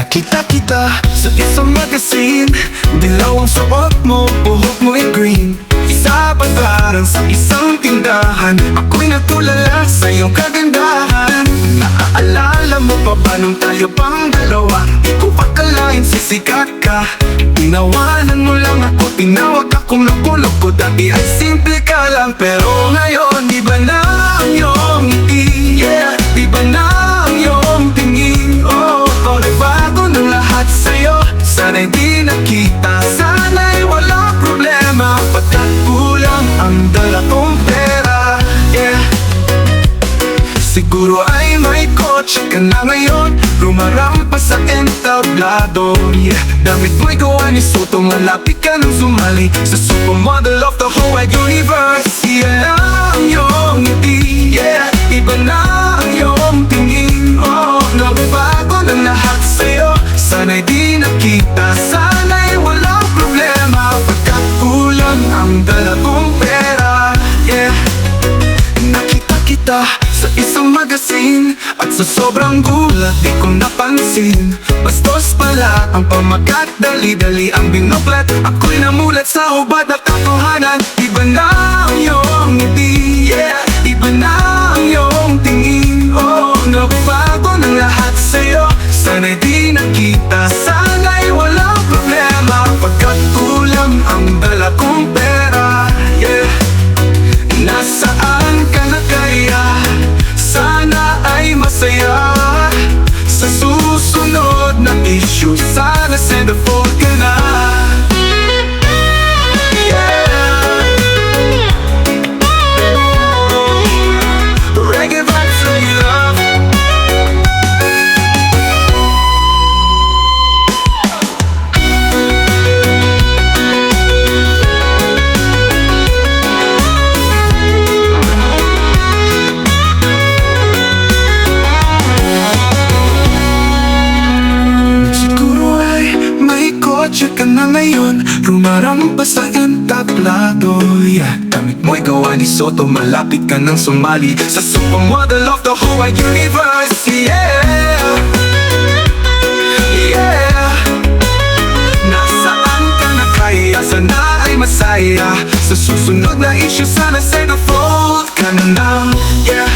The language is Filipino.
Nakita kita sa isang magazine. Dilaw ang suot mo, buhok mo'y green. Isa pa parang sa isang tindahan. Ako'y natulala sa iyong kagandahan. Naaalala mo pa ba nung tayo pang dalawa? Di ko akalain sisikat ka. Tinawanan mo lang ako, tinawag akong loko-loko. Dati ay simple ka lang, pero ngayon iba na ang iyong ngiti. Yeah, iba na ang iyong tingin. Oh, nagbago ng lahat sa'yo. Sana'y di nakita, sana'y walang problema. Pagkat kulang ang dala kong pera. Yeah, siguro ay may kotse ka na ngayon. Rumarampas sa entablado. Yeah, damit mo'y gawa ni Soto. Malapit ka nang sumali sa supermodel of the whole wide universe. Yeah, ang iyong ngiti. Yeah, iba na ang iyong tingin. Oh, nagbago ng lahat sa'yo. Sana'y di nakita, sana'y walang problema. Pagkat kulang ang dala kong pera. Yeah, nakita kita sa isang magazine. At sa sobrang gulat di ko napansin, bastos pala ang pamagat. Dali-dali ang binuklat. Ako'y namulat sa hubad na katotohanan. Iba na ang iyong ngiti. Yeah, iba na ang iyong tingin. Oh, nagbago ng lahat sa'yo. Sana'y di nakita, sana'y walang problema. Pagkat kulang ang dala kong pera. Yeah, nasaan ka na kaya? Sana ay masaya. Sa susunod na issue, sana centerfold ka na. Yeah, reggae vibes for you, love. Kotse ka na ngayon, rumarampas sa entablado. Yeah, damit mo'y gawa ni Soto. Malapit ka nang sumali sa supermodel of the whole wide universe. Yeah, yeah, nasaan ka na kaya? Sana ay masaya. Sa susunod na issue, sana centerfold ka na lang. Yeah,